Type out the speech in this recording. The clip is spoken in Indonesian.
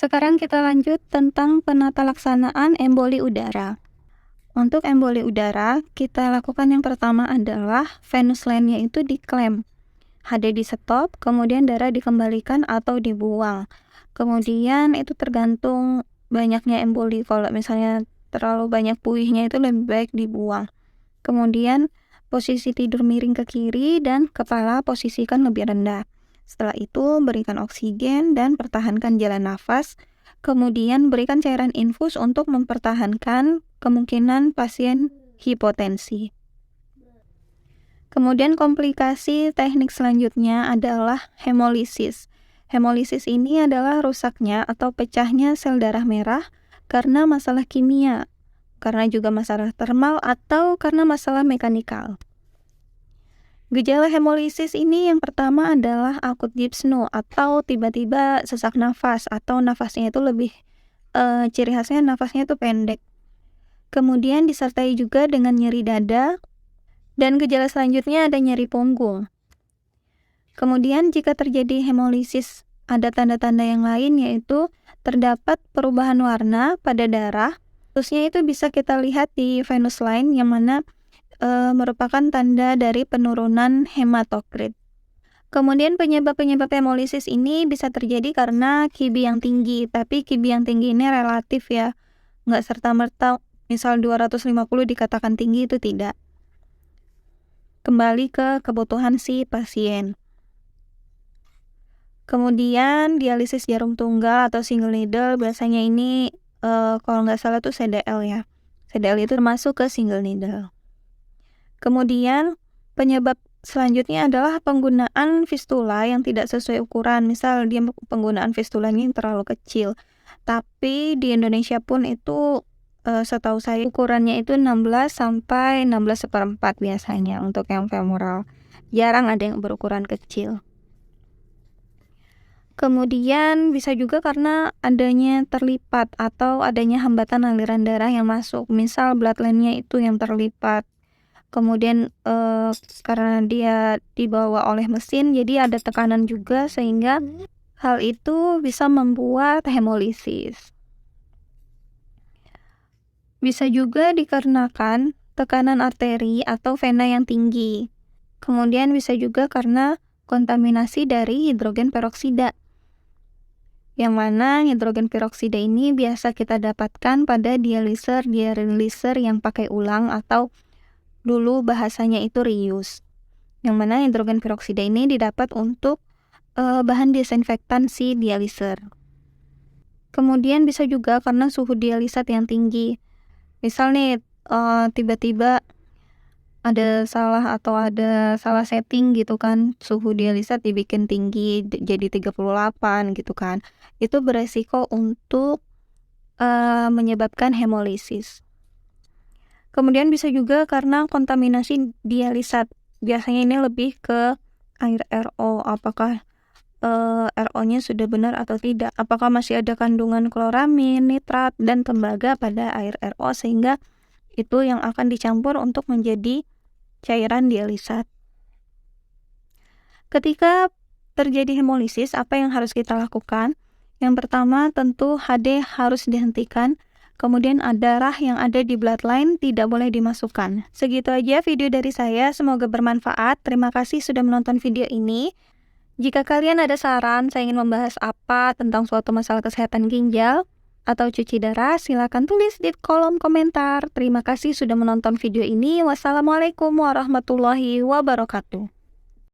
Sekarang kita lanjut tentang penata laksanaan emboli udara. Untuk emboli udara, kita lakukan yang pertama adalah venous line-nya itu diklem. HD di stop, kemudian darah dikembalikan atau dibuang. Kemudian itu tergantung banyaknya emboli. Kalau misalnya terlalu banyak puihnya itu lebih baik dibuang. Kemudian posisi tidur miring ke kiri dan kepala posisikan lebih rendah. Setelah itu berikan oksigen dan pertahankan jalan nafas. Kemudian berikan cairan infus untuk mempertahankan kemungkinan pasien hipotensi. Kemudian komplikasi teknik selanjutnya adalah hemolisis. Hemolisis ini adalah rusaknya atau pecahnya sel darah merah karena masalah kimia, karena juga masalah termal atau karena masalah mekanikal. Gejala hemolisis ini yang pertama adalah akut dyspnoe atau tiba-tiba sesak nafas atau nafasnya itu lebih ciri khasnya nafasnya itu pendek. Kemudian disertai juga dengan nyeri dada dan gejala selanjutnya ada nyeri punggung. Kemudian jika terjadi hemolisis ada tanda-tanda yang lain yaitu terdapat perubahan warna pada darah. Khususnya itu bisa kita lihat di venous line yang mana merupakan tanda dari penurunan hematokrit. Kemudian penyebab-penyebab hemolisis ini bisa terjadi karena QB yang tinggi, tapi QB yang tinggi ini relatif ya, nggak serta-merta misal 250 dikatakan tinggi itu tidak. Kembali ke kebutuhan si pasien. Kemudian dialisis jarum tunggal atau single needle, biasanya ini kalau nggak salah tuh CDL ya. CDL itu termasuk ke single needle. Kemudian penyebab selanjutnya adalah penggunaan fistula yang tidak sesuai ukuran. Misal dia penggunaan fistulanya yang terlalu kecil. Tapi di Indonesia pun itu setahu saya ukurannya itu 16 sampai 16/4 biasanya untuk yang femoral. Jarang ada yang berukuran kecil. Kemudian bisa juga karena adanya terlipat atau adanya hambatan aliran darah yang masuk. Misal bloodline-nya itu yang terlipat. Kemudian karena dia dibawa oleh mesin jadi ada tekanan juga sehingga hal itu bisa membuat hemolisis. Bisa juga dikarenakan tekanan arteri atau vena yang tinggi. Kemudian bisa juga karena kontaminasi dari hidrogen peroksida. Yang mana hidrogen peroksida ini biasa kita dapatkan pada dialiser yang pakai ulang atau dulu bahasanya itu reuse, yang mana hidrogen peroksida ini didapat untuk bahan desinfektan si dialiser. Kemudian bisa juga karena suhu dialisat yang tinggi. Misal nih tiba-tiba ada salah setting gitu kan, suhu dialisat dibikin tinggi jadi 38 gitu kan. Itu beresiko untuk menyebabkan hemolisis. Kemudian bisa juga karena kontaminasi dialisat. Biasanya ini lebih ke air RO. Apakah RO-nya sudah benar atau tidak? Apakah masih ada kandungan kloramin, nitrat, dan tembaga pada air RO sehingga itu yang akan dicampur untuk menjadi cairan dialisat. Ketika terjadi hemolisis, apa yang harus kita lakukan? Yang pertama tentu HD harus dihentikan. Kemudian darah yang ada di bloodline tidak boleh dimasukkan. Segitu aja video dari saya, semoga bermanfaat. Terima kasih sudah menonton video ini. Jika kalian ada saran, saya ingin membahas apa tentang suatu masalah kesehatan ginjal atau cuci darah, silakan tulis di kolom komentar. Terima kasih sudah menonton video ini. Wassalamualaikum warahmatullahi wabarakatuh.